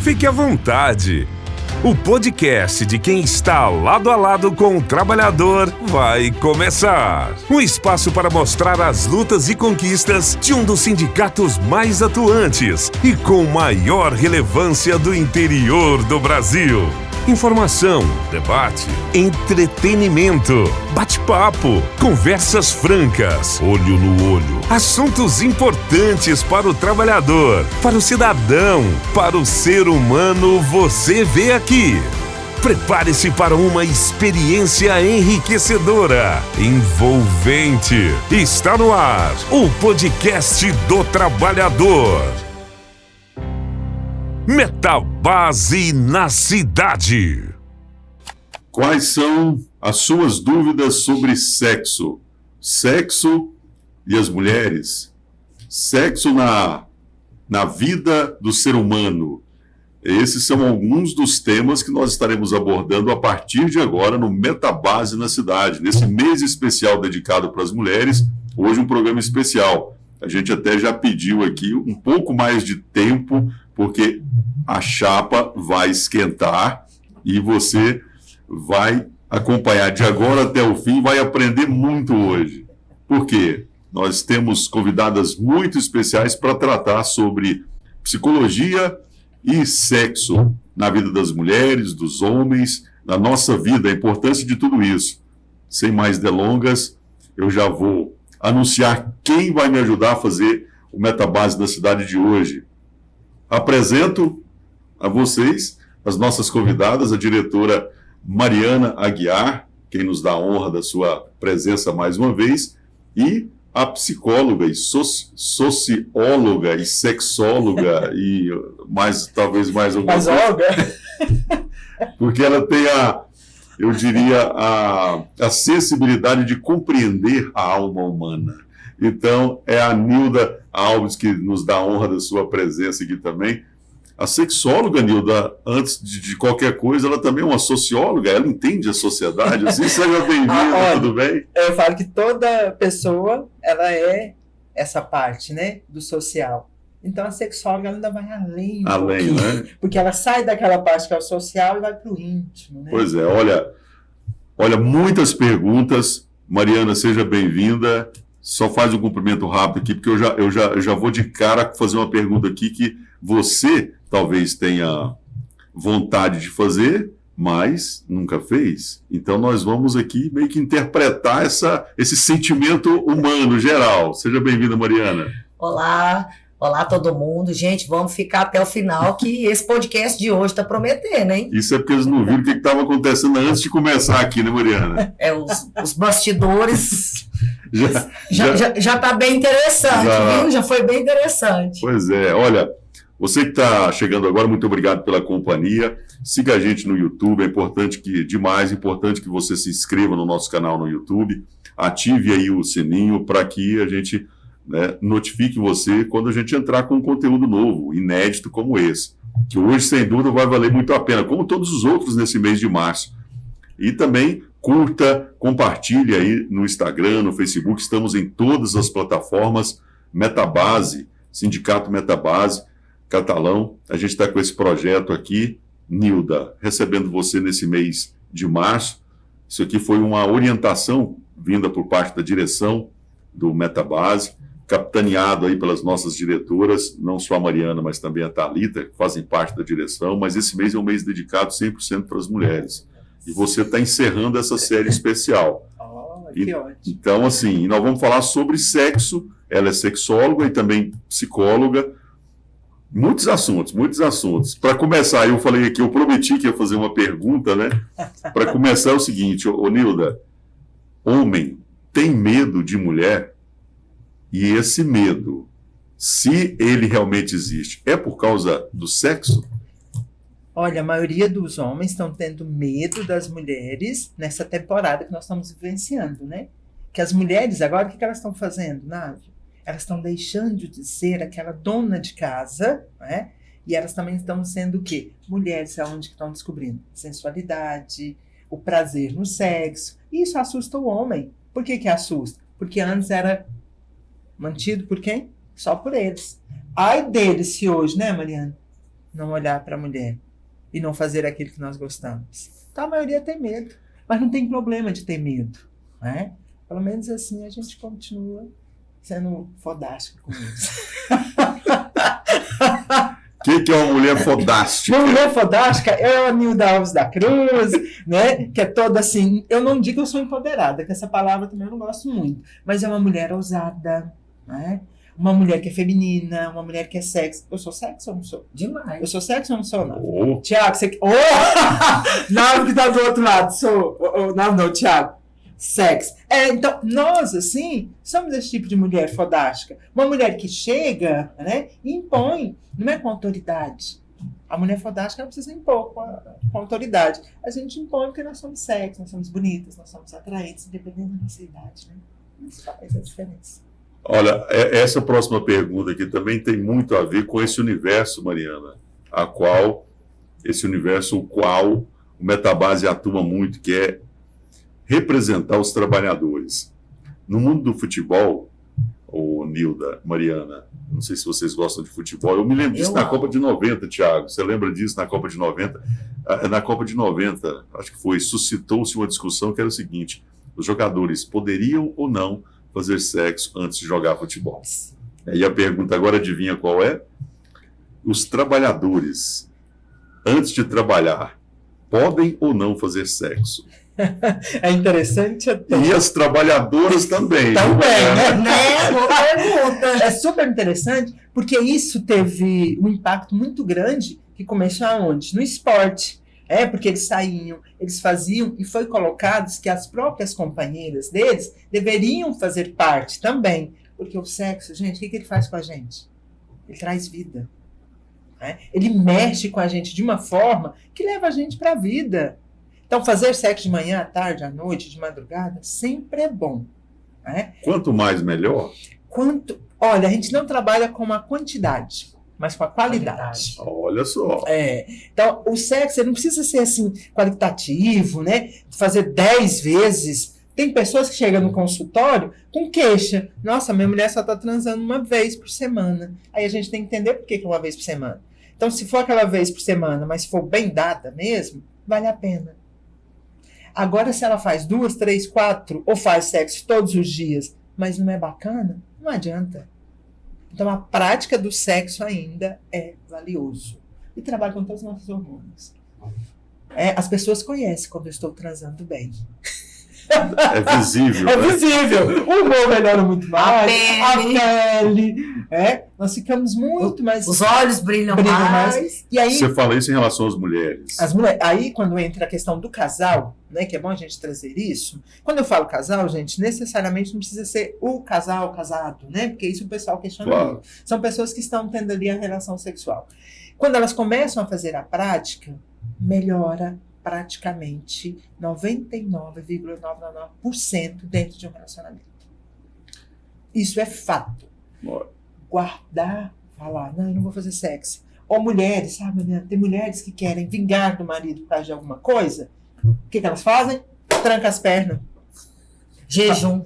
Fique à vontade. O podcast de quem está lado a lado com o trabalhador vai começar. Um espaço para mostrar as lutas e conquistas de um dos sindicatos mais atuantes e com maior relevância do interior do Brasil. Informação, debate, entretenimento, bate-papo, conversas francas, olho no olho, assuntos importantes para o trabalhador, para o cidadão, para o ser humano, você vê aqui. Prepare-se para uma experiência enriquecedora, envolvente. Está no ar, o podcast do trabalhador. Metabase na cidade. Quais são as suas dúvidas sobre sexo? Sexo e as mulheres? Sexo na vida do ser humano? Esses são alguns dos temas que nós estaremos abordando a partir de agora no Metabase na cidade. Nesse mês especial dedicado para as mulheres, hoje um programa especial. A gente até já pediu aqui um pouco mais de tempo, porque a chapa vai esquentar e você vai acompanhar de agora até o fim, vai aprender muito hoje. Por quê? Nós temos convidadas muito especiais para tratar sobre psicologia e sexo na vida das mulheres, dos homens, na nossa vida, a importância de tudo isso. Sem mais delongas, eu já vou anunciar quem vai me ajudar a fazer o Metabase da cidade de hoje. Apresento a vocês as nossas convidadas, a diretora Mariana Aguiar, quem nos dá a honra da sua presença mais uma vez, e a psicóloga e socióloga e sexóloga e talvez mais alguma coisa. Porque ela tem eu diria, a sensibilidade de compreender a alma humana. Então, é a Nilda Alves que nos dá a honra da sua presença aqui também. A sexóloga, Nilda, antes de qualquer coisa, ela também é uma socióloga, ela entende a sociedade. Assim, seja bem-vinda, tudo bem? Eu falo que toda pessoa, ela é essa parte, né, do social. Então, a sexóloga ainda vai além pouquinho, né? Porque ela sai daquela parte que é o social e vai para o íntimo, né? Pois é, olha, muitas perguntas. Mariana, seja bem-vinda. Só faz um cumprimento rápido aqui, porque eu já vou de cara fazer uma pergunta aqui que você talvez tenha vontade de fazer, mas nunca fez. Então nós vamos aqui meio que interpretar esse sentimento humano geral. Seja bem-vinda, Mariana. Olá todo mundo. Gente, vamos ficar até o final que esse podcast de hoje está prometendo, hein? Isso é porque eles não viram o que estava acontecendo antes de começar aqui, né, Mariana? Os bastidores já está bem interessante, viu? Já foi bem interessante. Pois é, olha, você que está chegando agora, muito obrigado pela companhia. Siga a gente no YouTube, é importante que você se inscreva no nosso canal no YouTube, ative aí o sininho para que a gente notifique você quando a gente entrar com um conteúdo novo, inédito como esse, que hoje, sem dúvida, vai valer muito a pena, como todos os outros nesse mês de março. E também curta, compartilhe aí no Instagram, no Facebook, estamos em todas as plataformas. Metabase, Sindicato Metabase, Catalão, a gente está com esse projeto aqui. Nilda, recebendo você nesse mês de março. Isso aqui foi uma orientação vinda por parte da direção do Metabase, capitaneado aí pelas nossas diretoras, não só a Mariana, mas também a Thalita, que fazem parte da direção, mas esse mês é um mês dedicado 100% para as mulheres. E você está encerrando essa série especial. Que ótimo. Então, assim, nós vamos falar sobre sexo, ela é sexóloga e também psicóloga, muitos assuntos. Para começar, eu falei aqui, eu prometi que ia fazer uma pergunta, né? Para começar é o seguinte, ô Nilda, homem tem medo de mulher? E esse medo, se ele realmente existe, é por causa do sexo? Olha, a maioria dos homens estão tendo medo das mulheres nessa temporada que nós estamos vivenciando, né? Que as mulheres agora, o que elas estão fazendo, Nádia? Elas estão deixando de ser aquela dona de casa, né? E elas também estão sendo o quê? Mulheres aonde que estão descobrindo sensualidade, o prazer no sexo. E isso assusta o homem. Por que assusta? Porque antes era mantido por quem? Só por eles. Ai deles se hoje, né, Mariana? não olhar para a mulher e não fazer aquilo que nós gostamos? Então a maioria tem medo, mas não tem problema de ter medo, né? Pelo menos assim a gente continua sendo fodástica com isso. O que é uma mulher fodástica? Uma mulher fodástica é a Nilda Alves da Cruz, né? Que é toda assim. Eu não digo que eu sou empoderada, que essa palavra também eu não gosto muito, mas é uma mulher ousada, né? Uma mulher que é feminina, uma mulher que é sexy. Eu sou sexy ou não sou? Demais. Eu sou sexy ou não sou, não? Oh. Tiago, você. Oh! Não, que tá do outro lado. Sou. Não, Tiago. Sexy. Então, nós, assim, somos esse tipo de mulher fodástica. Uma mulher que chega, né, e impõe, não é com autoridade. A mulher fodástica ela precisa impor com autoridade. A gente impõe porque nós somos sexy, nós somos bonitas, nós somos atraentes, independente da nossa idade, né? Isso faz a diferença. Olha, essa próxima pergunta aqui também tem muito a ver com esse universo, Mariana, esse universo o qual o Metabase atua muito, que é representar os trabalhadores. No mundo do futebol, Nilda, Mariana, não sei se vocês gostam de futebol, eu me lembro disso na Copa de 90, Thiago, você lembra disso na Copa de 90? Na Copa de 90, acho que foi, suscitou-se uma discussão que era o seguinte, os jogadores poderiam ou não fazer sexo antes de jogar futebol? E a pergunta agora, adivinha qual é? Os trabalhadores, antes de trabalhar, podem ou não fazer sexo? É interessante até. E as trabalhadoras também. Também, né? Boa pergunta. É super interessante, porque isso teve um impacto muito grande que começou aonde? No esporte. Porque eles saíam, eles faziam, e foi colocados que as próprias companheiras deles deveriam fazer parte também. Porque o sexo, gente, o que ele faz com a gente? Ele traz vida. Ele mexe com a gente de uma forma que leva a gente para a vida. Então, fazer sexo de manhã, à tarde, à noite, de madrugada, sempre é bom. Quanto mais, melhor? Olha, a gente não trabalha com a quantidade, mas com a qualidade. Olha só. Então, o sexo ele não precisa ser assim, qualitativo, né? Fazer 10 vezes. Tem pessoas que chegam no consultório com queixa. Nossa, minha mulher só está transando uma vez por semana. Aí a gente tem que entender por que é uma vez por semana. Então, se for aquela vez por semana, mas se for bem dada mesmo, vale a pena. Agora, se ela faz 2, 3, 4, ou faz sexo todos os dias, mas não é bacana, não adianta. Então, a prática do sexo ainda é valioso. E trabalha com todos os nossos hormônios. As pessoas conhecem quando eu estou transando bem. É visível. É visível. O humor melhora muito mais. A pele. Nós ficamos muito mais... Os olhos brilham mais. E aí, você fala isso em relação às mulheres. Aí, quando entra a questão do casal, né, que é bom a gente trazer isso. Quando eu falo casal, gente, necessariamente não precisa ser o casal casado, né? Porque isso o pessoal questiona muito. São pessoas que estão tendo ali a relação sexual. Quando elas começam a fazer a prática, melhora praticamente 99,99% dentro de um relacionamento. Isso é fato. Guardar, falar, não, eu não vou fazer sexo. Ou mulheres, sabe, né? Tem mulheres que querem vingar do marido por causa de alguma coisa. O que elas fazem? Tranca as pernas. Jejum.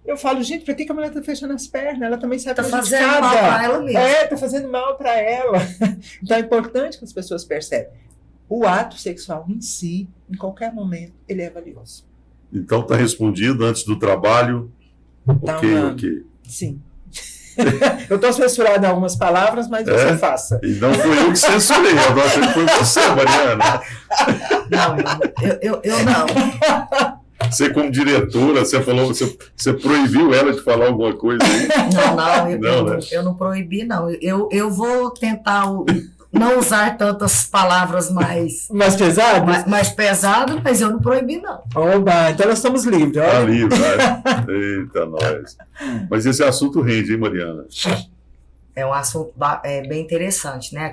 Eu falo, gente, por que a mulher tá fechando as pernas? Ela também sai fazendo mal para ela mesmo. Tá fazendo mal para ela. Então é importante que as pessoas percebam. O ato sexual em si, em qualquer momento, ele é valioso. Então tá respondido antes do trabalho. Ok. Sim. Eu estou censurada em algumas palavras, mas você faça. E não fui eu que censurei, eu achei que foi você, Mariana. Não, eu não. Você, como diretora, você proibiu ela de falar alguma coisa aí? Não, eu não proibi, não. Eu vou tentar não usar tantas palavras mais pesadas? Mais pesadas, mas eu não proibi, não. Oba, então nós estamos livres. Está livre, né? Eita, nós. Mas esse assunto rende, hein, Mariana? É um assunto bem interessante, né?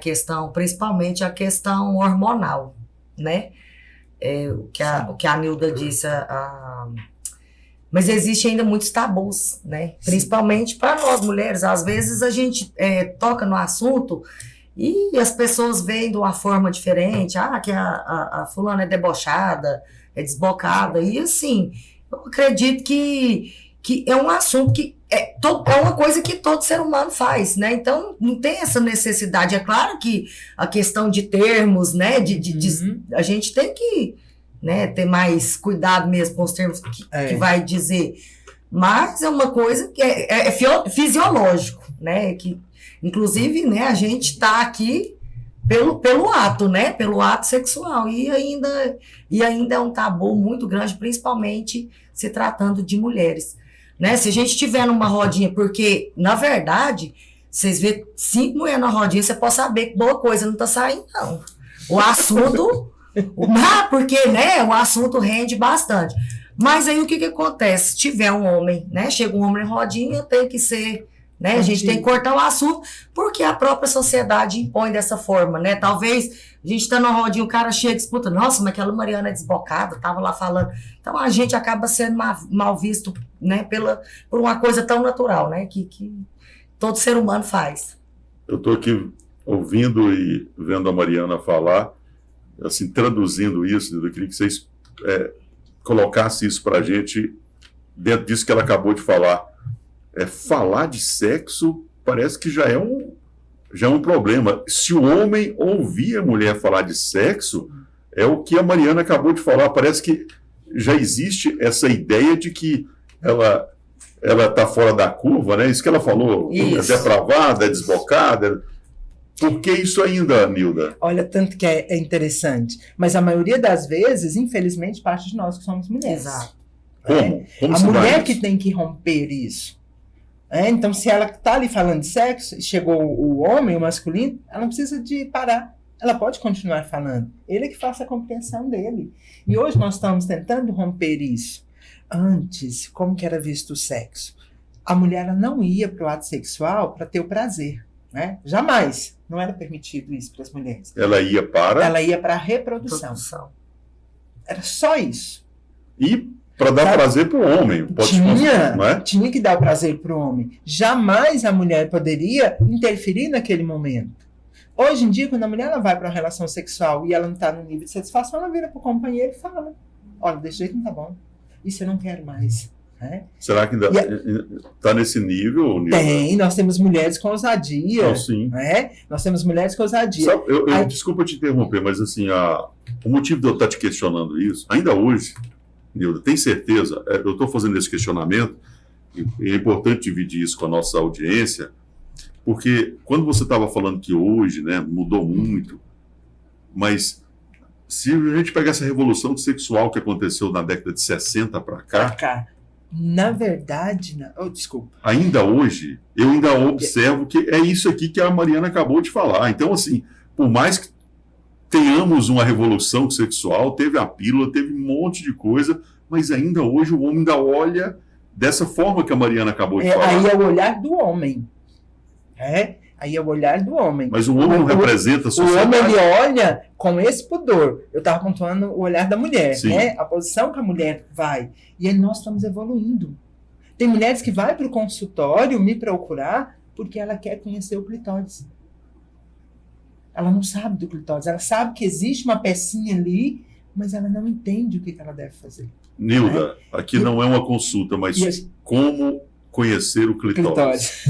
Principalmente a questão hormonal, né? O que a Nilda disse, mas existe ainda muitos tabus, né? Principalmente para nós mulheres. Às vezes a gente toca no assunto e as pessoas veem de uma forma diferente, que a fulana é debochada, é desbocada, e assim, eu acredito que que é um assunto que é uma coisa que todo ser humano faz, né? Então, não tem essa necessidade. É claro que a questão de termos, né? A gente tem que, né, ter mais cuidado mesmo com os termos que vai dizer. Mas é uma coisa que é fisiológico, né? Que, inclusive, né, a gente está aqui pelo ato, né? Pelo ato sexual. E ainda é um tabu muito grande, principalmente se tratando de mulheres. Né? Se a gente estiver numa rodinha, porque, na verdade, vocês vê 5 mulheres na rodinha, você pode saber que boa coisa não está saindo, não. O assunto... porque, né, o assunto rende bastante. Mas aí o que acontece? Se tiver um homem, né? Chega um homem na rodinha, tem que ser... Né? A gente tem que cortar o assunto, porque a própria sociedade impõe dessa forma, né? Talvez a gente tá numa rodinha, o cara chega e disputa, nossa, mas aquela Mariana é desbocada, tava lá falando. Então a gente acaba sendo mal visto, né? Por uma coisa tão natural, né? Que todo ser humano faz. Eu estou aqui ouvindo e vendo a Mariana falar, assim, traduzindo isso, eu queria que vocês colocassem isso para a gente dentro disso que ela acabou de falar. Falar de sexo parece que já é um problema. Se o homem ouvir a mulher falar de sexo, é o que a Mariana acabou de falar. Parece que já existe essa ideia de que ela está fora da curva, né? Isso que ela falou, isso. É depravada, é desbocada. Por que isso ainda, Nilda? Olha, tanto que é interessante. Mas a maioria das vezes, infelizmente, parte de nós que somos mulheres. Exato. Como a mulher que tem que romper isso. Então, se ela está ali falando de sexo, chegou o homem, o masculino, ela não precisa de parar. Ela pode continuar falando. Ele é que faça a compreensão dele. E hoje nós estamos tentando romper isso. Antes, como que era visto o sexo? A mulher ela não ia para o ato sexual para ter o prazer. Né? Jamais. Não era permitido isso para as mulheres. Ela ia para a reprodução. Era só isso. E para dar prazer para o homem. Tinha que dar o prazer para o homem. Jamais a mulher poderia interferir naquele momento. Hoje em dia, quando a mulher ela vai para uma relação sexual e ela não está no nível de satisfação, ela vira para o companheiro e fala: olha, desse jeito não tá bom. Isso eu não quero mais. Será que ainda está nesse nível? Tem, nós temos mulheres com ousadia. Então, sim. Nós temos mulheres com ousadia. Desculpa te interromper, mas assim, o motivo de eu estar te questionando isso, ainda hoje, Nilda, tem certeza, eu estou fazendo esse questionamento, e é importante dividir isso com a nossa audiência, porque quando você estava falando que hoje, né, mudou muito, mas se a gente pegar essa revolução sexual que aconteceu na década de 60 para cá, na verdade, desculpa. Ainda hoje, eu ainda observo que é isso aqui que a Mariana acabou de falar. Então, assim, por mais que tenhamos uma revolução sexual, teve a pílula, teve um monte de coisa, mas ainda hoje o homem ainda olha dessa forma que a Mariana acabou de falar. Aí é o olhar do homem. Aí é o olhar do homem. Mas o homem não representa a sociedade. O homem ele olha com esse pudor. Eu estava pontuando o olhar da mulher, né? A posição que a mulher vai. E aí nós estamos evoluindo. Tem mulheres que vão para o consultório me procurar porque ela quer conhecer o clitóris. Ela não sabe do clitóris. Ela sabe que existe uma pecinha ali, mas ela não entende o que ela deve fazer. Nilda, aqui não é uma consulta, mas como conhecer o clitóris.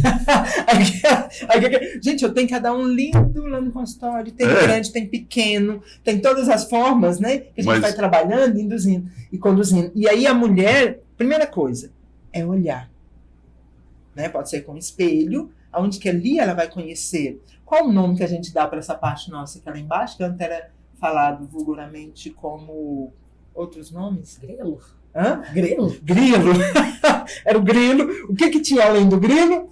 Gente, eu tenho cada um lindo lá no consultório. Tem grande, tem pequeno, tem todas as formas, né? Que a gente vai trabalhando, induzindo e conduzindo. E aí a mulher, primeira coisa, é olhar. Né? Pode ser com espelho, onde que ali ela vai conhecer. Qual o nome que a gente dá para essa parte nossa que é lá embaixo, que antes era falado vulgarmente como outros nomes? Grelo. Hã? Grilo. Grilo. Era o grilo. O que tinha além do grilo?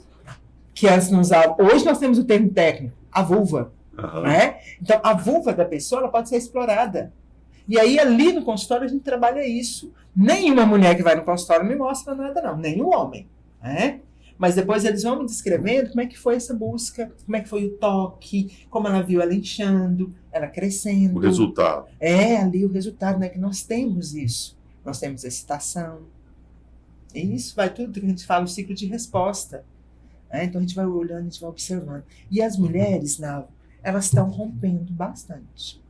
Que antes não usava. Hoje nós temos o termo técnico, a vulva. Né? Então, a vulva da pessoa ela pode ser explorada. E aí, ali no consultório, a gente trabalha isso. Nenhuma mulher que vai no consultório me mostra nada, não. Nem o homem. Né? Mas depois eles vão me descrevendo como é que foi essa busca, como é que foi o toque, como ela viu ela inchando, ela crescendo. O resultado. Ali o resultado, né? Que nós temos isso. Nós temos excitação. E isso vai tudo que a gente fala, o ciclo de resposta. Então a gente vai olhando, a gente vai observando. E as mulheres, elas estão rompendo bastante.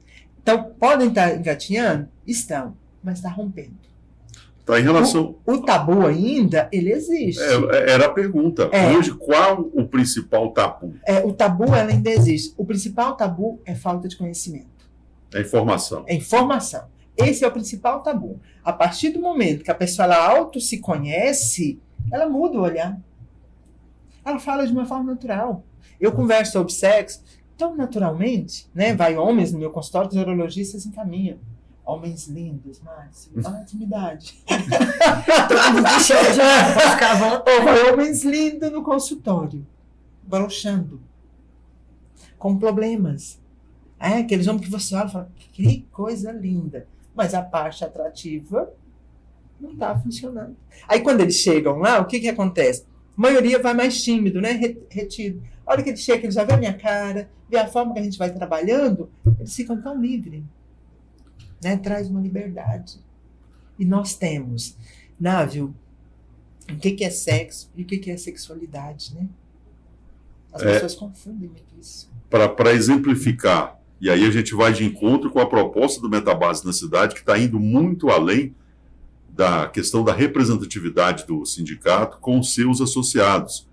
Então, podem estar engatinhando? Estão, mas está rompendo. Tá, em relação... O tabu ainda, ele existe. Era a pergunta. Hoje, qual o principal tabu? O tabu, ela ainda existe. O principal tabu é falta de conhecimento. É informação. É informação. Esse é o principal tabu. A partir do momento que a pessoa ela auto se conhece, ela muda o olhar. Ela fala de uma forma natural. Eu converso sobre sexo tão naturalmente, né? Vai homens no meu consultório, os urologistas encaminham. Homens lindos, Márcio. Intimidade. Todo mundo chama, já pode ficar à vontade. Vai homens lindos no consultório, broxando, com problemas. Aqueles homens que você olha e fala, que coisa linda. Mas a parte atrativa não está funcionando. Aí quando eles chegam lá, o que acontece? A maioria vai mais tímido, né? Retido. A hora que eles chegam, eles já vê a minha cara, vê a forma que a gente vai trabalhando, eles ficam tão livres. Né? Traz uma liberdade. E nós temos, Návio, o que é sexo e o que é sexualidade, né? As pessoas confundem muito isso. Para exemplificar, e aí a gente vai de encontro com a proposta do Metabase na cidade, que está indo muito além da questão da representatividade do sindicato com os seus associados.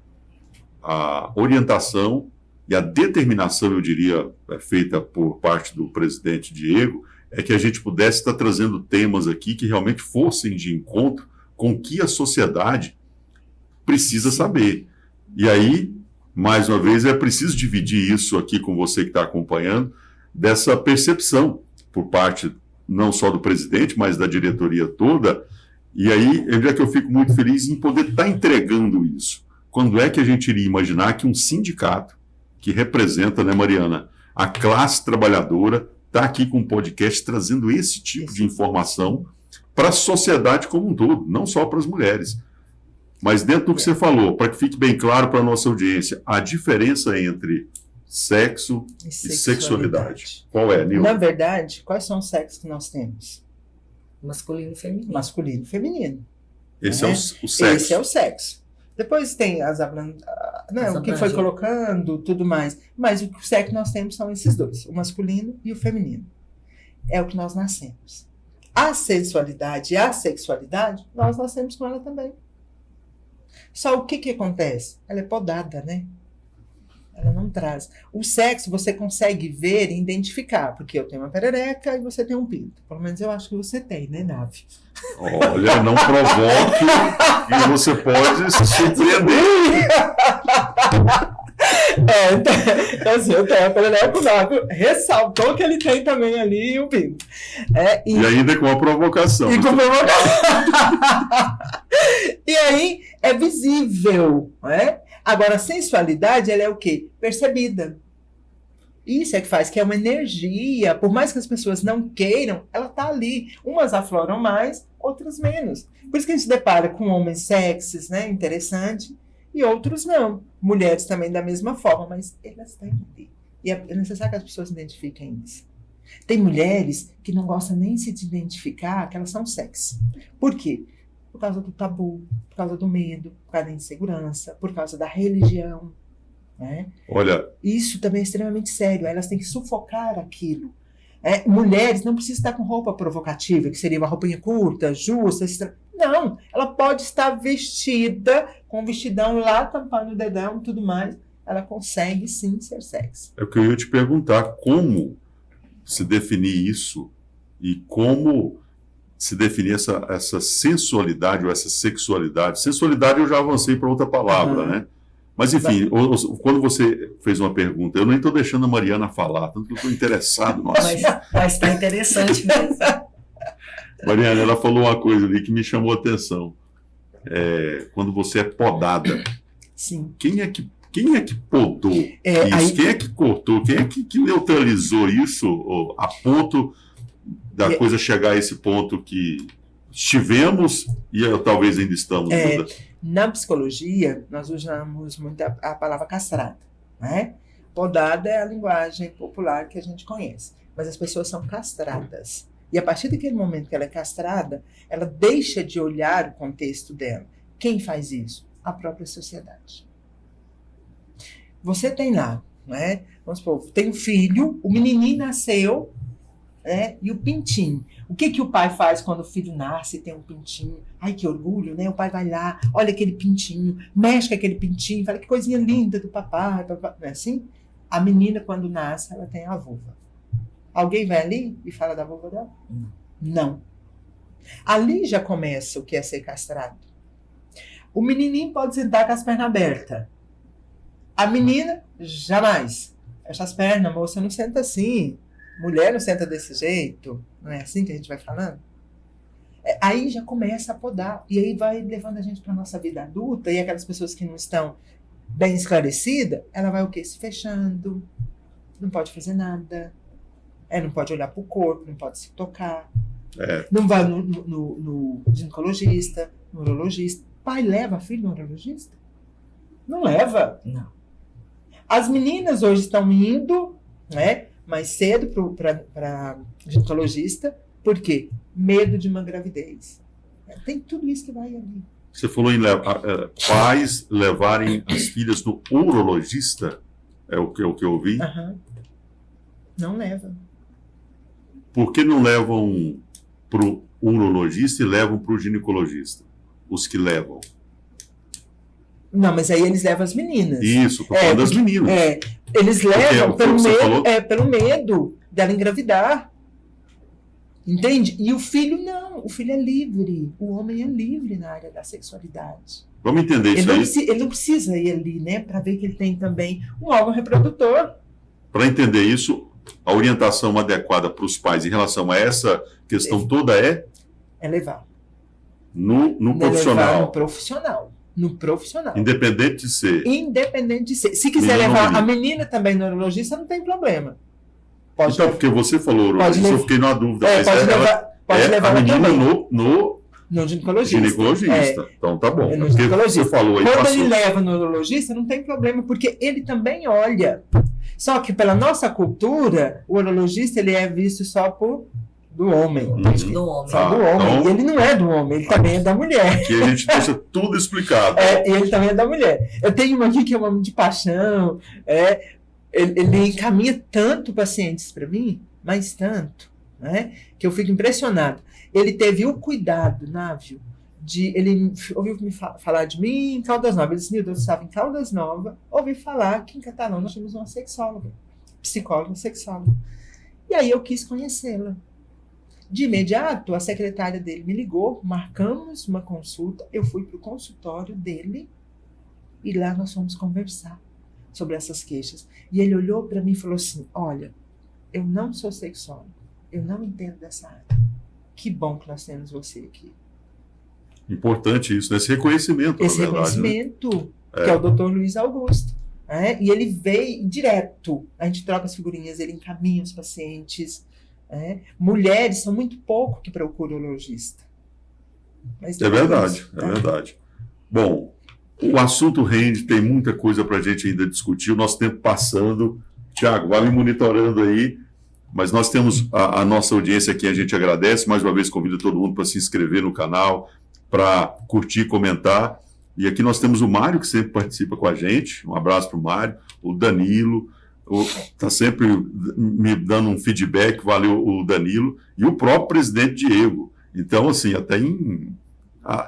A orientação e a determinação, eu diria, feita por parte do presidente Diego, é que a gente pudesse estar trazendo temas aqui que realmente fossem de encontro com o que a sociedade precisa saber. E aí, mais uma vez, é preciso dividir isso aqui com você que está acompanhando, dessa percepção por parte não só do presidente, mas da diretoria toda. E aí, é que eu fico muito feliz em poder estar entregando isso. Quando é que a gente iria imaginar que um sindicato que representa, né, Mariana, a classe trabalhadora, está aqui com um podcast trazendo esse tipo de informação para a sociedade como um todo, não só para as mulheres. Mas dentro do que você falou, para que fique bem claro para a nossa audiência, a diferença entre sexo e sexualidade. Qual é, Nilma? Na verdade, quais são os sexos que nós temos? Masculino e feminino. Masculino e feminino. Esse é o sexo. Esse é o sexo. Depois tem o que foi colocando, tudo mais. Mas o sexo que nós temos são esses dois, o masculino e o feminino. É o que nós nascemos. A sensualidade e a sexualidade, nós nascemos com ela também. Só o que acontece? Ela é podada, né? Ela não traz. O sexo você consegue ver e identificar, porque eu tenho uma perereca e você tem um pinto. Pelo menos eu acho que você tem, né, Nave? Olha, não provoque e você pode se surpreender. Então assim, eu tenho a perereca, o Nave ressaltou que ele tem também ali o pinto. E ainda com a provocação. E com provocação. E aí é visível, não é? Agora, a sensualidade, ela é o quê? Percebida. Isso é que faz, que é uma energia. Por mais que as pessoas não queiram, ela está ali. Umas afloram mais, outras menos. Por isso que a gente se depara com homens sexys, né? Interessante. E outros não. Mulheres também da mesma forma, mas elas têm ali. E é necessário que as pessoas identifiquem isso. Tem mulheres que não gostam nem de se identificar que elas são sexy. Por quê? Por causa do tabu, por causa do medo, por causa da insegurança, por causa da religião. Né? Olha, isso também é extremamente sério. Elas têm que sufocar aquilo. Mulheres não precisam estar com roupa provocativa, que seria uma roupinha curta, justa. Não, ela pode estar vestida com um vestidão lá, tampando o dedão e tudo mais. Ela consegue sim ser sexy. É o que eu ia te perguntar, como se definir isso e como se definir essa sensualidade ou essa sexualidade. Sensualidade eu já avancei para outra palavra, né? Mas, enfim, quando você fez uma pergunta, eu nem estou deixando a Mariana falar, tanto que eu estou interessado no assunto. Mas está interessante mesmo. Mariana, ela falou uma coisa ali que me chamou a atenção. Quando você é podada. Sim. Quem é que podou isso? Quem é que cortou? Quem é que neutralizou isso a ponto da coisa chegar a esse ponto que estivemos e talvez ainda estamos? Na psicologia, nós usamos muito a palavra castrada. Né? Podada é a linguagem popular que a gente conhece. Mas as pessoas são castradas. E a partir daquele momento que ela é castrada, ela deixa de olhar o contexto dela. Quem faz isso? A própria sociedade. Você tem lá, né? Vamos supor, tem um filho, o menininho nasceu, E o pintinho. O que o pai faz quando o filho nasce e tem um pintinho? Ai, que orgulho, né? O pai vai lá, olha aquele pintinho, mexe com aquele pintinho, fala que coisinha linda do papai. Não é assim? A menina, quando nasce, ela tem a vulva. Alguém vai ali e fala da vulva dela? Não. Ali já começa o que é ser castrado. O menininho pode sentar com as pernas abertas. A menina, jamais. Fecha as pernas, moça, não senta assim. Mulher não senta desse jeito. Não é assim que a gente vai falando? Aí já começa a podar. E aí vai levando a gente para a nossa vida adulta. E aquelas pessoas que não estão bem esclarecidas, ela vai o quê? Se fechando. Não pode fazer nada. Não pode olhar para o corpo, não pode se tocar. Não vai no ginecologista, no urologista. Pai leva filho no urologista? Não leva. Não. As meninas hoje estão indo, né, mais cedo para ginecologista. Por quê? Medo de uma gravidez. Tem tudo isso que vai ali. Você falou em pais levarem as filhas no urologista? É o que eu ouvi? Não leva. Por que não levam para o urologista e levam para o ginecologista? Os que levam. Não, mas aí eles levam as meninas. Isso, estou falando das meninas. Eles levam porque pelo medo dela engravidar. Entende? E o filho não. O filho é livre. O homem é livre na área da sexualidade. Vamos entender isso aí. Ele não precisa ir ali, né? Para ver que ele tem também um órgão reprodutor. Para entender isso, a orientação adequada para os pais em relação a essa questão toda é levar. No profissional. No profissional. Independente de ser. Se quiser levar a menina também no urologista, não tem problema. Pode levar. Porque você falou urologista, eu fiquei na dúvida. Pode levar a menina também. No ginecologista. Então tá bom. No ginecologista. Você falou aí, quando passou. ele leva no urologista, não tem problema, porque ele também olha. Só que pela nossa cultura, o urologista ele é visto só do homem. Do homem. Só do homem. Então, e ele não é do homem, ele também é da mulher. Aqui a gente deixa tudo explicado. E ele também é da mulher. Eu tenho uma aqui que é um homem de paixão. Ele encaminha tanto pacientes para mim, mas tanto, né, que eu fico impressionado. Ele teve o cuidado, Návio, ele ouviu me falar de mim em Caldas Novas. Ele disse, Nilda, eu estava em Caldas Novas, ouvi falar que em Catalão nós tínhamos uma sexóloga, psicóloga sexóloga. E aí eu quis conhecê-la. De imediato, a secretária dele me ligou, marcamos uma consulta, eu fui para o consultório dele e lá nós fomos conversar sobre essas queixas. E ele olhou para mim e falou assim, olha, eu não sou sexólogo, eu não entendo dessa área. Que bom que nós temos você aqui. Importante isso, né? Esse reconhecimento, Esse na verdade. reconhecimento, né? Que é o Dr. Luiz Augusto. E ele veio direto, a gente troca as figurinhas, ele encaminha os pacientes. Mulheres são muito pouco que procuram urologista. Mas é verdade. Bom, o assunto rende, tem muita coisa para a gente ainda discutir, o nosso tempo passando. Tiago, vai me monitorando aí, mas nós temos a nossa audiência aqui, a gente agradece, mais uma vez convido todo mundo para se inscrever no canal, para curtir, comentar. E aqui nós temos o Mário, que sempre participa com a gente, um abraço para o Mário, o Danilo, está sempre me dando um feedback, valeu o Danilo, e o próprio presidente Diego. Então, assim,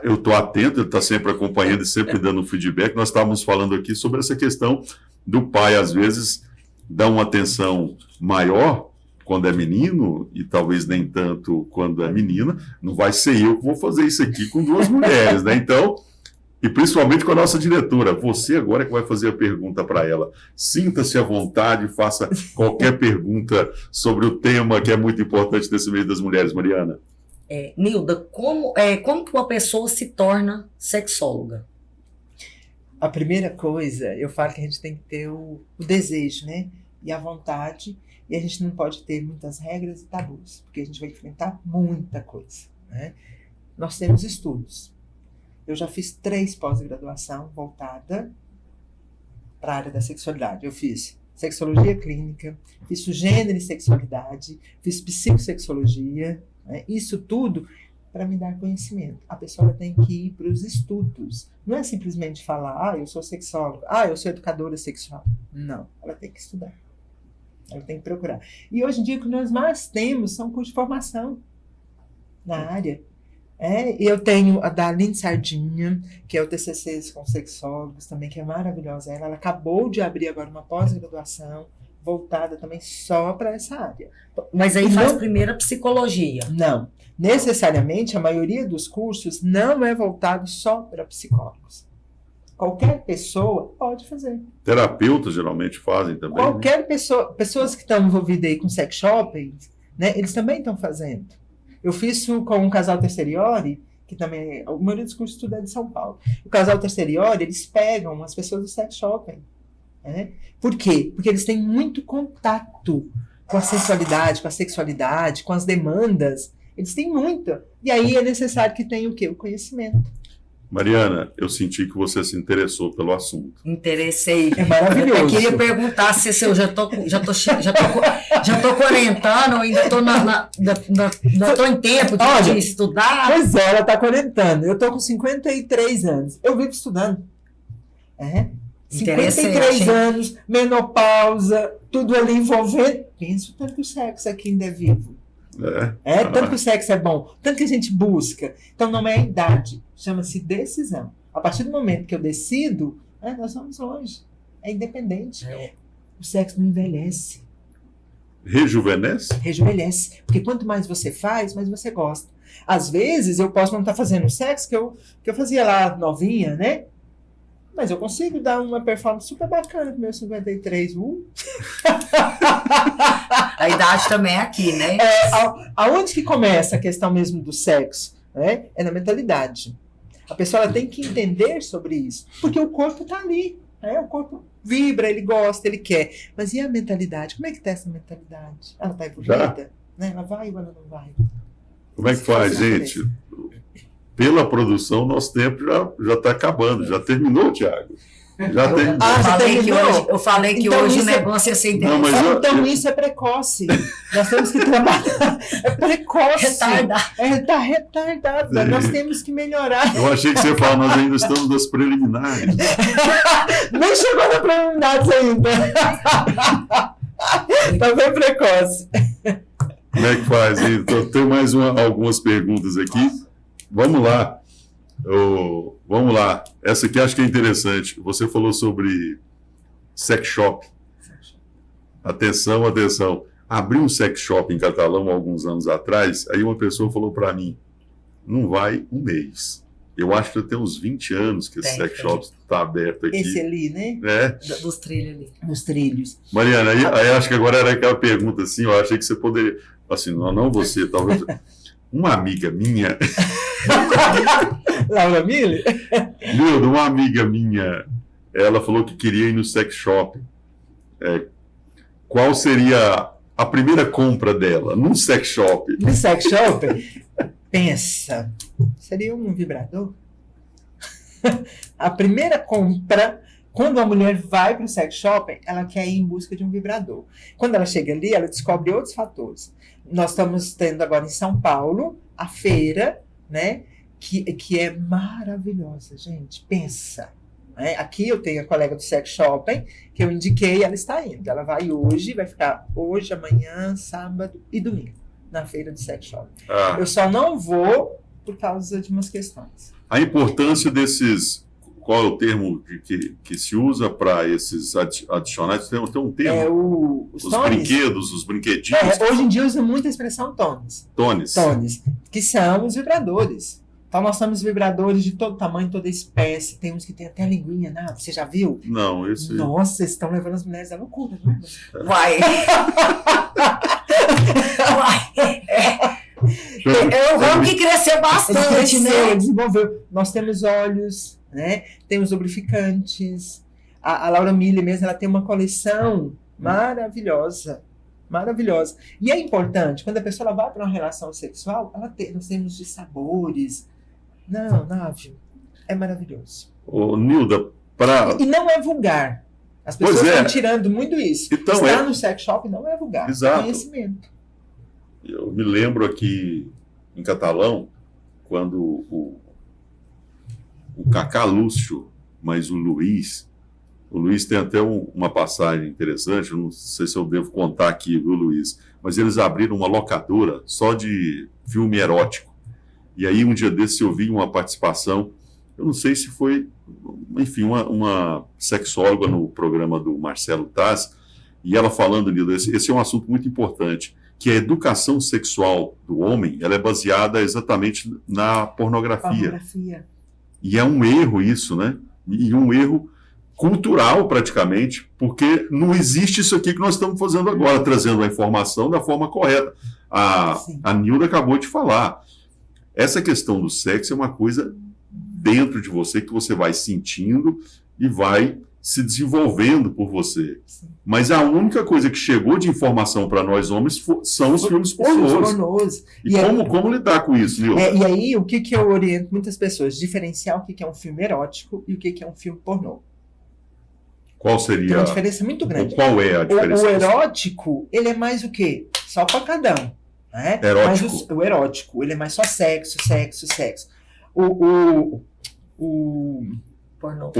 eu estou atento, ele está sempre acompanhando e sempre dando um feedback. Nós estávamos falando aqui sobre essa questão do pai, às vezes, dar uma atenção maior quando é menino, e talvez nem tanto quando é menina. Não vai ser eu que vou fazer isso aqui com duas mulheres, né? Então, e principalmente com a nossa diretora, você agora é que vai fazer a pergunta para ela. Sinta-se à vontade, faça qualquer pergunta sobre o tema que é muito importante nesse meio das mulheres, Mariana. Nilda, como que uma pessoa se torna sexóloga? A primeira coisa, eu falo que a gente tem que ter o desejo, né? E a vontade, e a gente não pode ter muitas regras e tabus, porque a gente vai enfrentar muita coisa, né? Nós temos estudos. Eu já fiz 3 pós-graduação voltada para a área da sexualidade. Eu fiz sexologia clínica, fiz gênero e sexualidade, fiz psicossexologia, né? Isso tudo para me dar conhecimento. A pessoa tem que ir para os estudos. Não é simplesmente falar, eu sou sexóloga, eu sou educadora sexual. Não, ela tem que estudar. Ela tem que procurar. E hoje em dia o que nós mais temos são cursos de formação na área. E eu tenho a da Aline Sardinha, que é o TCC com sexólogos também, que é maravilhosa. Ela acabou de abrir agora uma pós-graduação voltada também só para essa área. Mas aí faz primeiro a psicologia. Não. Necessariamente, a maioria dos cursos não é voltado só para psicólogos. Qualquer pessoa pode fazer. Terapeutas geralmente fazem também. Qualquer pessoa, pessoas que estão envolvidas aí com sex shopping, né, eles também estão fazendo. Eu fiz isso com um casal Terceriori, que também, a maioria dos cursos tudo é de São Paulo. O casal Terceriori, eles pegam as pessoas do sex shopping. Né? Por quê? Porque eles têm muito contato com a sensualidade, com a sexualidade, com as demandas. Eles têm muito. E aí é necessário que tenha o quê? O conhecimento. Mariana, eu senti que você se interessou pelo assunto. Interessei. É maravilhoso. Eu queria perguntar se eu já tô quarentando, ou ainda tô em tempo de estudar. Pois é, ela está quarentando. Eu estou com 53 anos. Eu vivo estudando. 53 anos, menopausa, tudo ali envolvendo. Penso tanto que o sexo aqui ainda é vivo. Tanto que o sexo é bom, tanto que a gente busca. Então não é a idade, chama-se decisão. A partir do momento que eu decido, nós vamos longe. É independente. O sexo não envelhece. Rejuvenesce? Rejuvenesce. Porque quanto mais você faz, mais você gosta. Às vezes eu posso não estar fazendo sexo que eu fazia lá novinha, né? Mas eu consigo dar uma performance super bacana com meu 53. A idade também é aqui, né? Aonde que começa a questão mesmo do sexo? Né? É na mentalidade. A pessoa ela tem que entender sobre isso. Porque o corpo está ali. Né? O corpo vibra, ele gosta, ele quer. Mas e a mentalidade? Como é que está essa mentalidade? Ela está evoluída? Né? Ela vai ou ela não vai? Como é que faz, gente? Pela produção, nosso tempo já está acabando. Já terminou, Thiago? Já terminou. Eu falei que então, hoje o negócio ia ser interessante. Então isso é precoce. Nós temos que trabalhar. É precoce. Está retardado. Sim. Nós temos que melhorar. Eu achei que você ia falar, nós ainda estamos nas preliminares. Nem chegou na preliminares ainda. Está bem precoce. Como é que faz? Então, tem mais algumas perguntas aqui. Vamos lá. Vamos lá. Essa aqui acho que é interessante. Você falou sobre sex shop. Atenção, atenção. Abri um sex shop em Catalão há alguns anos atrás, aí uma pessoa falou para mim, não vai um mês. Eu acho que já tem uns 20 anos que esse sex shop está aberto aqui. Esse ali, né? Dos trilhos ali. Dos trilhos. Mariana, aí acho que agora era aquela pergunta assim, eu achei que você poderia... Assim, não você, talvez... Uma amiga minha... Laura Mille? Milda, uma amiga minha, ela falou que queria ir no sex shop. Qual seria a primeira compra dela num sex shop? No sex shop? Pensa, seria um vibrador? A primeira compra, quando a mulher vai para o sex shop, ela quer ir em busca de um vibrador. Quando ela chega ali, ela descobre outros fatores. Nós estamos tendo agora em São Paulo a feira, né, que é maravilhosa, gente. Pensa. Né? Aqui eu tenho a colega do sex shopping, que eu indiquei, ela está indo. Ela vai hoje, vai ficar hoje, amanhã, sábado e domingo, na feira do sex shopping. Eu só não vou por causa de umas questões. A importância desses... Qual é o termo que se usa para esses adicionais? Tem um termo? Os brinquedos, os brinquedinhos. Hoje em dia usa muito a expressão tones. Tones, que são os vibradores. Então nós temos vibradores de todo tamanho, toda espécie. Tem uns que tem até a linguinha, né? Você já viu? Não, esse... Nossa, eles estão levando as mulheres à loucura, né? Vai! É um ramo que cresceu bastante, né? Desenvolveu. Nós temos óleos, né? Temos lubrificantes. A Laura Mille mesmo, ela tem uma coleção maravilhosa. Maravilhosa. E é importante, quando a pessoa ela vai para uma relação sexual, nós temos de sabores. Não, Návio, é maravilhoso. Ô, Nilda, E não é vulgar. As pessoas estão tirando muito isso. Então, estar no sex shop não é vulgar. Exato. É conhecimento. Eu me lembro aqui em Catalão, quando o Cacá Lúcio, mas o Luiz, O Luiz tem até uma passagem interessante, eu não sei se eu devo contar aqui, viu, Luiz? Mas eles abriram uma locadora só de filme erótico. E aí, um dia desse, eu vi uma participação, eu não sei se foi, enfim, uma sexóloga no programa do Marcelo Taz, e ela falando, Nilda, esse é um assunto muito importante, que a educação sexual do homem, ela é baseada exatamente na pornografia. E é um erro isso, né? E um erro cultural, praticamente, porque não existe isso aqui que nós estamos fazendo agora, trazendo a informação da forma correta. A Nilda acabou de falar. Essa questão do sexo é uma coisa dentro de você que você vai sentindo e vai se desenvolvendo por você. Sim. Mas a única coisa que chegou de informação para nós homens são os filmes pornôs. E como lidar com isso, Nilda? E aí, o que eu oriento muitas pessoas? Diferenciar o que é um filme erótico e o que é um filme pornô. Qual seria? Tem uma diferença muito grande. Qual é a diferença? O erótico, ele é mais o quê? Só pacadão. Né? Erótico. Mas o erótico, ele é mais só sexo. O pornô.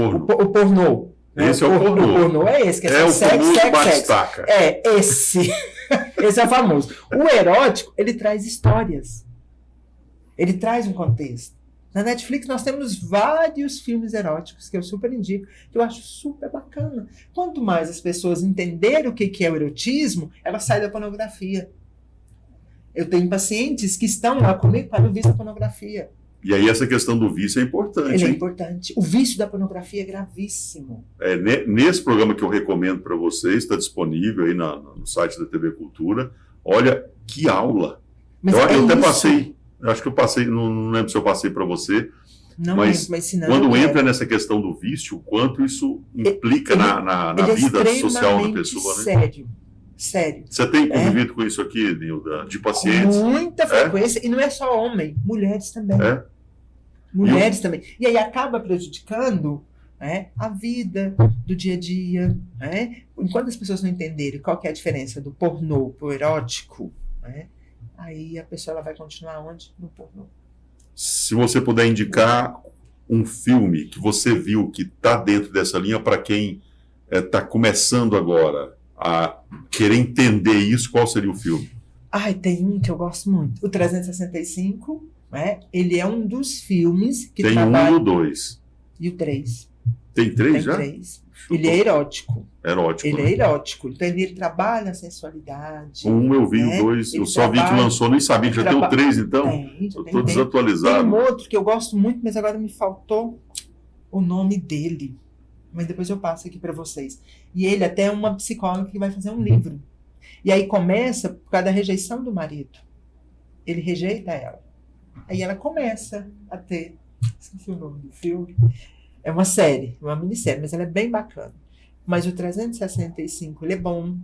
Esse é o pornô. O pornô é esse, que é só sexo. É, esse. Esse é o famoso. O erótico, ele traz histórias. Ele traz um contexto. Na Netflix nós temos vários filmes eróticos que eu super indico, que eu acho super bacana. Quanto mais as pessoas entenderem o que é o erotismo, elas saem da pornografia. Eu tenho pacientes que estão lá comigo para o vício da pornografia. E aí essa questão do vício é importante. Ele é importante. O vício da pornografia é gravíssimo. Nesse programa que eu recomendo para vocês, está disponível aí no site da TV Cultura. Olha, que aula! Mas eu até passei, acho que eu passei, não lembro se eu passei para você, mas quando entra nessa questão do vício, o quanto isso implica na vida social da pessoa. Sério. Sério. Você tem convivido com isso aqui, Nilda, de pacientes? Com muita frequência, e não é só homem, mulheres também. Mulheres também. E aí acaba prejudicando a vida do dia a dia. Enquanto as pessoas não entenderem qual que é a diferença do pornô pro erótico, aí a pessoa ela vai continuar onde? No pornô. Se você puder indicar um filme que você viu que está dentro dessa linha para quem está começando agora a querer entender isso, qual seria o filme? Tem um que eu gosto muito. O 365, ele é um dos filmes que tem trabalha... Tem um e o 2. E o 3. Tem 3 já? Tem 3. Ele é erótico. Ele é erótico. Então ele trabalha a sensualidade. Um eu vi, o 2, eu só vi que lançou, nem sabia que já tem o 3, então. Eu estou desatualizado. Tem um outro que eu gosto muito, mas agora me faltou o nome dele. Mas depois eu passo aqui para vocês. E ele até é uma psicóloga que vai fazer um livro. E aí começa por causa da rejeição do marido. Ele rejeita ela. Aí ela começa a ter... Esqueci o nome do filme. É uma série, uma minissérie, mas ela é bem bacana. Mas o 365, ele é bom.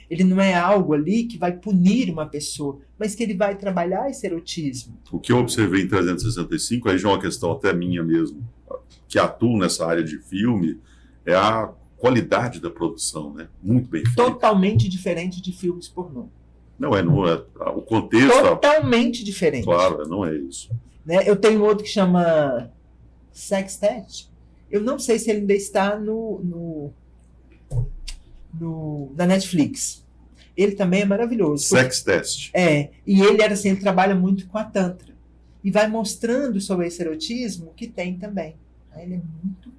Ele não é algo ali que vai punir uma pessoa, mas que ele vai trabalhar esse erotismo. O que eu observei em 365, aí já é uma questão até minha mesmo, que atuo nessa área de filme, é a qualidade da produção, né? Muito bem feita. Totalmente diferente de filmes pornô. Não é o contexto... Totalmente diferente. Claro, não é isso. Eu tenho outro que chama Sextet. Eu não sei se ele ainda está na Netflix. Ele também é maravilhoso. Sextest. E ele era assim, ele trabalha muito com a Tantra. E vai mostrando sobre esse erotismo que tem também. Ele é muito...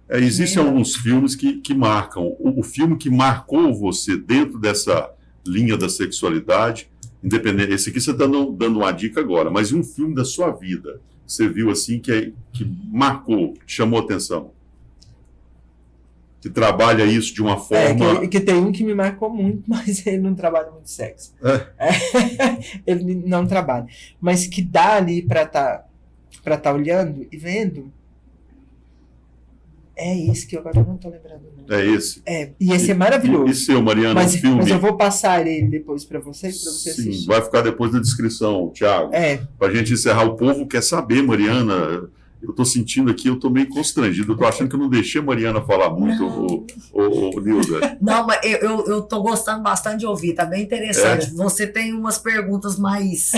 Existem alguns filmes que marcam. O filme que marcou você dentro dessa linha da sexualidade, independente. Esse aqui você está dando uma dica agora, mas um filme da sua vida, você viu assim que marcou, chamou atenção? Que trabalha isso de uma forma... Que tem um que me marcou muito, mas ele não trabalha muito sexo. Ele não trabalha. Mas que dá ali para tá olhando e vendo... É esse que eu agora não estou lembrando. Não. É esse? E esse é maravilhoso. E seu, Mariana, mas, um filme... Mas eu vou passar ele depois para vocês, para você assistir. Sim, vai ficar depois da descrição, Thiago. Para a gente encerrar, o povo quer saber, Mariana. Eu estou sentindo aqui, eu estou meio constrangido. Eu estou achando que eu não deixei a Mariana falar muito, Nilda. Não, mas eu estou gostando bastante de ouvir, tá bem interessante. Você tem umas perguntas mais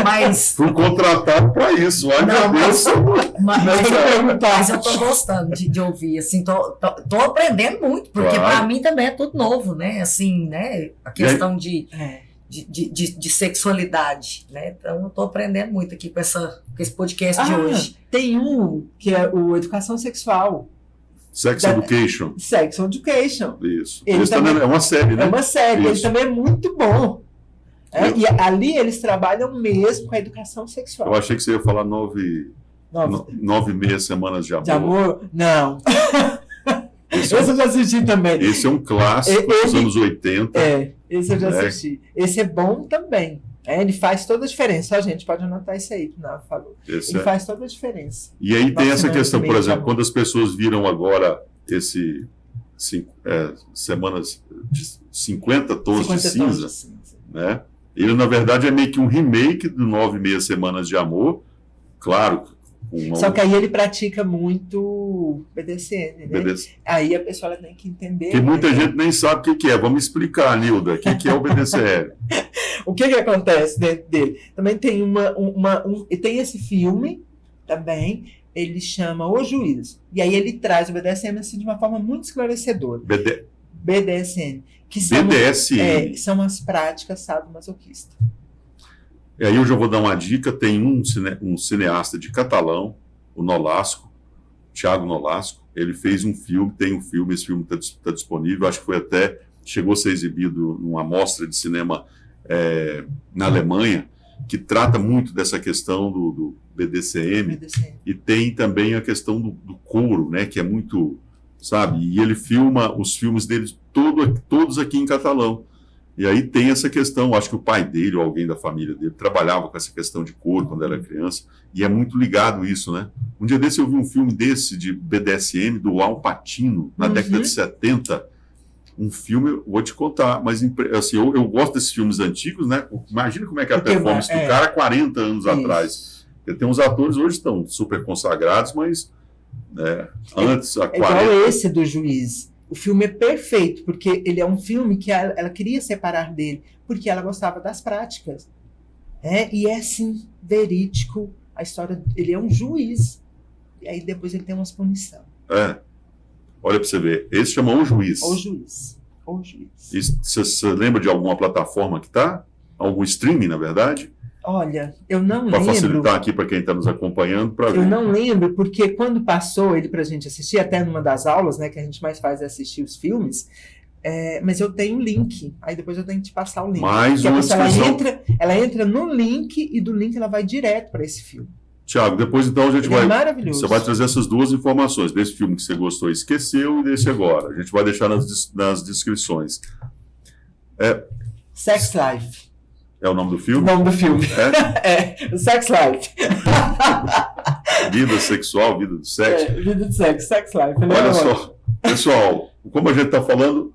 Mas, Fui contratado para isso, ai meu Não, Deus. mas eu tô gostando de ouvir, assim, tô aprendendo muito, porque Claro. para mim também é tudo novo, né? Assim, né? A questão de sexualidade, né? Então eu tô aprendendo muito aqui com esse podcast de hoje. Tem um que é o Educação Sexual, Sex Education. Sex Education. Isso. Ele Isso também é uma série, né? É uma série, ele Isso. também é muito bom. E ali eles trabalham mesmo com a educação Eu sexual. achei que você ia falar 9,5 semanas de amor. De amor? Não. Esse, Esse eu já assisti também. esse é um clássico dos anos 80. Esse eu já É. assisti. Esse é bom também. Ele faz toda a diferença. Ó, gente, pode anotar isso aí que o Nava falou. Esse Ele é. faz toda a diferença. E aí tem essa 9,5 questão, por de exemplo, amor. quando as pessoas viram agora semanas de 50 tons 50 de cinza, tons de cinza. né? Ele, na verdade, é meio que um remake do 9,5 semanas de amor, claro, com uma Só que aí ele pratica muito BDSM, né? Aí a pessoa ela tem que entender. que muita né? gente nem sabe o que é. Vamos explicar, Nilda, o que é o BDSM. O que acontece dentro dele? Também tem e tem esse filme também, ele chama O Juiz. E aí ele traz o BDSM assim, de uma forma muito esclarecedora. BDSM. Que são, BDSM. são as práticas sadomasoquistas. E aí eu já vou dar uma dica, tem um cineasta de Catalão, o Nolasco, Thiago Nolasco, ele fez um filme, tem um filme, esse filme está disponível, acho que chegou a ser exibido numa mostra de cinema na Alemanha, que trata muito dessa questão do BDSM, e tem também a questão do couro, né, que é muito, sabe, e ele filma os filmes dele todos aqui em catalão. E aí tem essa questão, acho que o pai dele ou alguém da família dele trabalhava com essa questão de couro quando era criança, e é muito ligado isso, né? Um dia desse eu vi um filme desse de BDSM do Al Pacino, na década de 70, um filme, vou te contar, mas assim, eu gosto desses filmes antigos, né? Imagina como é que é a performance do cara há 40 anos atrás. Porque tem uns atores hoje que estão super consagrados, mas antes, há 40... É igual esse do Juiz. O filme é perfeito, porque ele é um filme que ela queria separar dele, porque ela gostava das práticas. E é, assim, verídico. A história, ele é um juiz. E aí depois ele tem umas punições. Olha para você ver. Esse chama O Juiz. O Juiz. O Juiz. Você lembra de alguma plataforma que tá? Algum streaming, na verdade? Olha, eu não lembro. Para facilitar aqui para quem está nos acompanhando, para ver. Eu não lembro, porque quando passou ele para a gente assistir, até numa das aulas, né, que a gente mais faz é assistir os filmes, mas eu tenho um link, aí depois eu tenho que te passar o link. Mais uma descrição. Ela entra no link e do link ela vai direto para esse filme. Tiago, depois então a gente vai... É maravilhoso. Você vai trazer essas duas informações, desse filme que você gostou e esqueceu e desse agora. A gente vai deixar nas descrições. Sex Life. É o nome do filme? O nome do filme. Sex Life. Vida sexual, vida do sexo. Vida do sexo, Sex Life. Olha só, pessoal, como a gente está falando,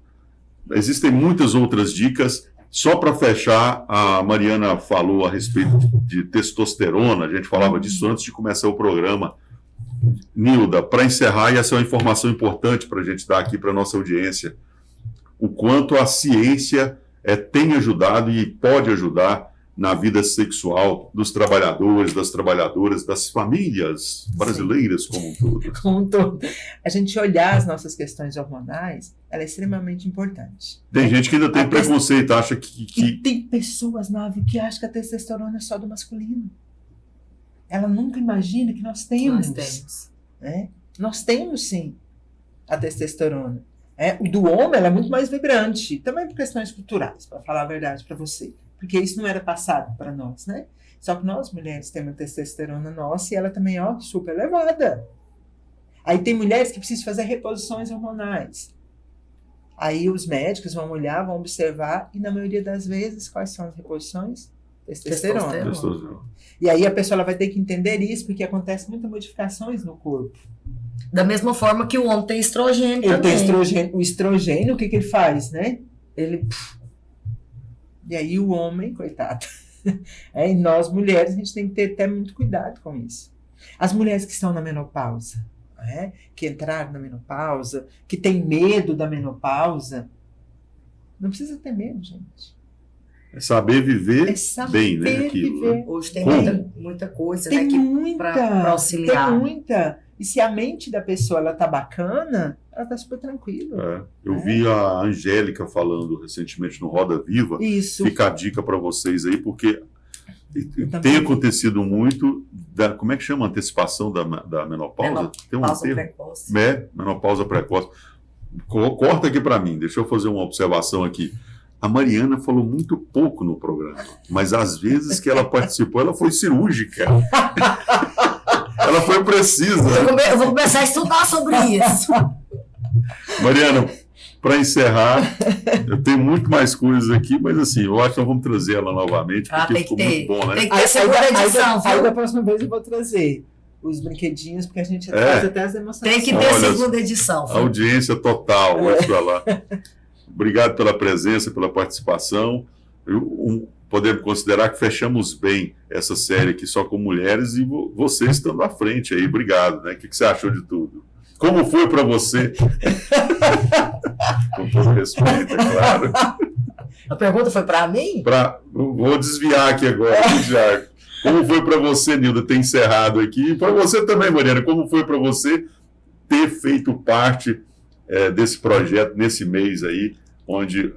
existem muitas outras dicas. Só para fechar, a Mariana falou a respeito de testosterona, a gente falava disso antes de começar o programa. Nilda, para encerrar, e essa é uma informação importante para a gente dar aqui para a nossa audiência, o quanto a ciência tem ajudado e pode ajudar na vida sexual dos trabalhadores, das trabalhadoras, das famílias brasileiras como um todo. Como um todo. A gente olhar as nossas questões hormonais, ela é extremamente importante. Tem gente que ainda tem preconceito, acha E que... tem pessoas, Nave, que acham que a testosterona é só do masculino. Ela nunca imagina que nós temos. Nós temos, sim, a testosterona. O do homem ela é muito mais vibrante, também por questões culturais, para falar a verdade para você. Porque isso não era passado para nós, né? Só que nós, mulheres, temos a testosterona nossa e ela também é super elevada. Aí tem mulheres que precisam fazer reposições hormonais. Aí os médicos vão olhar, vão observar, e na maioria das vezes, quais são as reposições? Testosterona. E aí a pessoa ela vai ter que entender isso, porque acontece muitas modificações no corpo. Da mesma forma que o homem tem estrogênio Ele também. tem estrogênio. O estrogênio, o que ele faz, né? E aí o homem, coitado. E nós, mulheres, a gente tem que ter até muito cuidado com isso. As mulheres que estão na menopausa, que entraram na menopausa, que têm medo da menopausa, não precisa ter medo, gente. É saber viver É saber bem, né? Aquilo, né? Hoje tem Como? muita coisa, Tem né? Que muita, pra auxiliar. tem muita. E se a mente da pessoa ela tá bacana, ela tá super tranquila. É. Eu vi a Angélica falando recentemente no Roda Viva. Isso. Fica a dica para vocês aí, porque Eu também tem vi. acontecido muito, como é que chama? Antecipação da menopausa? Tem um Pausa termo? precoce. Menopausa precoce. Corta aqui para mim, deixa eu fazer uma observação aqui. A Mariana falou muito pouco no programa, mas às vezes que ela participou, ela foi cirúrgica. Ela foi precisa. Eu vou começar a estudar sobre isso. Mariana, para encerrar, eu tenho muito mais coisas aqui, mas assim, eu acho que nós vamos trazer ela novamente, porque Tem que ficou ter. muito bom, né? Tem que ter a segunda edição, Aí viu? da próxima vez eu vou trazer os brinquedinhos, porque a gente faz até as demonstrações. Tem que ter a Olha, segunda edição. viu? Audiência total hoje para lá. Obrigado pela presença, pela participação. Podemos considerar que fechamos bem essa série aqui só com mulheres e você estando à frente aí. Obrigado, né? O que você achou de tudo? Como foi para você? Com todo respeito, é claro. A pergunta foi para mim? Vou desviar aqui agora, Tiago. Como foi para você, Nilda, ter encerrado aqui? E para você também, Mariana, como foi para você ter feito parte desse projeto nesse mês aí, onde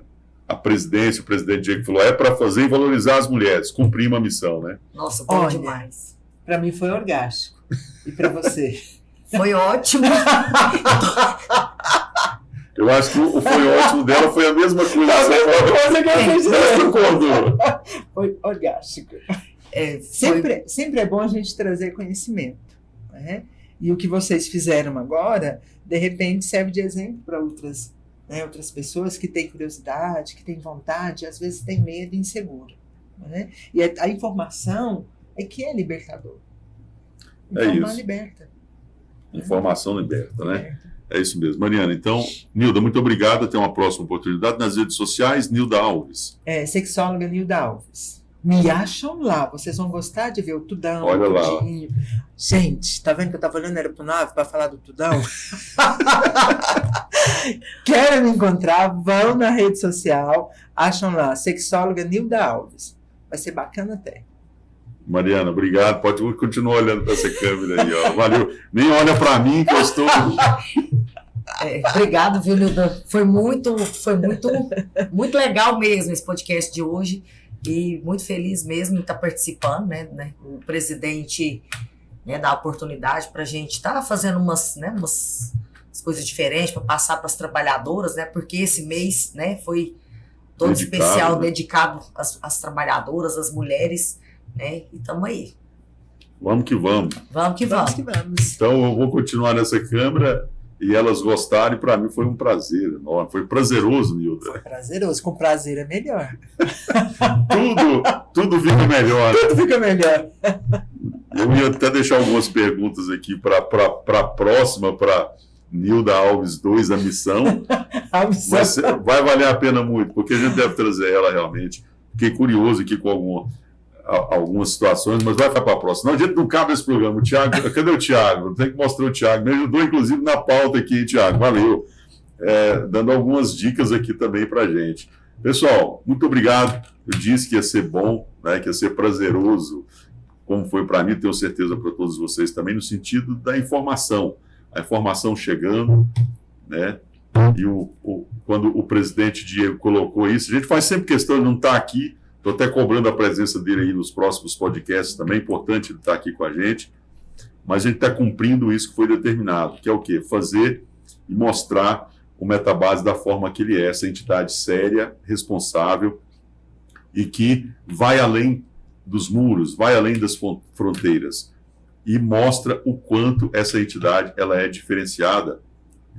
a presidência, o presidente Diego falou, é para fazer e valorizar as mulheres, cumprir uma missão, né? Nossa, bom Olha. demais. Para mim foi orgástico. E para você? Foi ótimo. Eu acho que o foi ótimo dela foi a mesma coisa. coisa que eu fiz. Foi Foi orgástico. Foi- Sempre é bom a gente trazer conhecimento, né? E o que vocês fizeram agora, de repente, serve de exemplo para outras pessoas que têm curiosidade, que têm vontade, às vezes têm medo e inseguro, né? E a informação é que é libertador. Informar isso. liberta. Informação liberta, né? Liberta. É isso mesmo. Mariana, então, Nilda, muito obrigado. Até uma próxima oportunidade nas redes sociais. Nilda Alves. Sexóloga Nilda Alves. Me acham lá, vocês vão gostar de ver o Tudão. Olha o lá. Tudinho. Gente, tá vendo que eu tava olhando era pro 9 para falar do Tudão? Querem me encontrar? Vão na rede social, acham lá, sexóloga Nilda Alves. Vai ser bacana até. Mariana, obrigado. Pode continuar olhando para essa câmera aí, ó. Valeu. Nem olha para mim que eu estou. Obrigado, viu, Nilda? Foi muito legal mesmo esse podcast de hoje. E muito feliz mesmo em estar participando, né? O presidente, né, dá a oportunidade para a gente estar fazendo umas coisas diferentes para passar para as trabalhadoras, né? Porque esse mês, né, foi todo Dedicado, especial, né? dedicado às trabalhadoras, às mulheres, né? E estamos aí. Vamos que vamos. Vamos que vamos. que vamos. Então, eu vou continuar nessa câmera e elas gostaram. E para mim foi um prazer enorme. Foi prazeroso, Nilda. Foi prazeroso, com prazer é melhor. Tudo fica melhor. Tudo fica melhor. Eu ia até deixar algumas perguntas aqui para a próxima, para Nilda Alves 2, a missão. Mas vai valer a pena muito, porque a gente deve trazer ela realmente. Fiquei curioso aqui com algumas situações, mas vai ficar para a próxima. Não, a gente não cabe esse programa. O Thiago, cadê o Thiago? Tem que mostrar o Thiago. Me ajudou, inclusive, na pauta aqui, hein, Thiago? Valeu. Dando algumas dicas aqui também para a gente. Pessoal, muito obrigado. Eu disse que ia ser bom, né, que ia ser prazeroso, como foi para mim, tenho certeza para todos vocês também, no sentido da informação. A informação chegando, né? E quando o presidente Diego colocou isso, a gente faz sempre questão de não estar aqui. Estou até cobrando a presença dele aí nos próximos podcasts também. É importante ele estar aqui com a gente. Mas a gente está cumprindo isso que foi determinado, que é o quê? Fazer e mostrar o Metabase da forma que ele é, essa entidade séria, responsável e que vai além dos muros, vai além das fronteiras e mostra o quanto essa entidade ela é diferenciada,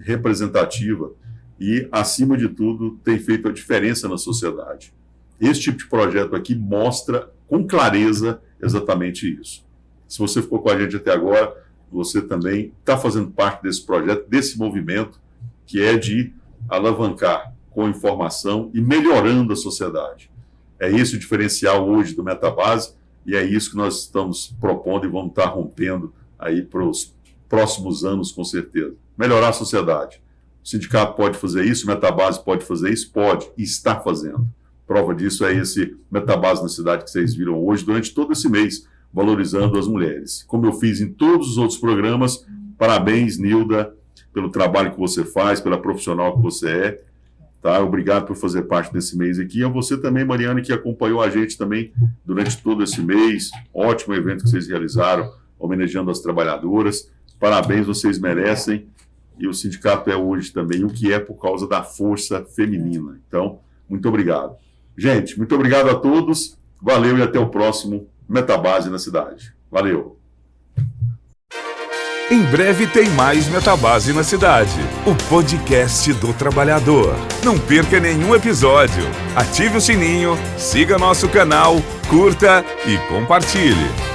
representativa e, acima de tudo, tem feito a diferença na sociedade. Esse tipo de projeto aqui mostra com clareza exatamente isso. Se você ficou com a gente até agora, você também está fazendo parte desse projeto, desse movimento, que é de alavancar com informação e melhorando a sociedade. É esse o diferencial hoje do Metabase e é isso que nós estamos propondo e vamos estar rompendo aí para os próximos anos, com certeza. Melhorar a sociedade. O sindicato pode fazer isso, o Metabase pode fazer isso? Pode, e está fazendo. O Prova disso é esse Metabase na Cidade que vocês viram hoje, durante todo esse mês, valorizando as mulheres. Como eu fiz em todos os outros programas, parabéns, Nilda, pelo trabalho que você faz, pela profissional que você é. Tá? Obrigado por fazer parte desse mês aqui. E a você também, Mariana, que acompanhou a gente também durante todo esse mês. Ótimo evento que vocês realizaram, homenageando as trabalhadoras. Parabéns, vocês merecem. E o sindicato é hoje também o que é por causa da força feminina. Então, muito obrigado. Gente, muito obrigado a todos. Valeu e até o próximo Metabase na Cidade. Valeu. Em breve tem mais Metabase na Cidade, o podcast do trabalhador. Não perca nenhum episódio. Ative o sininho, siga nosso canal, curta e compartilhe.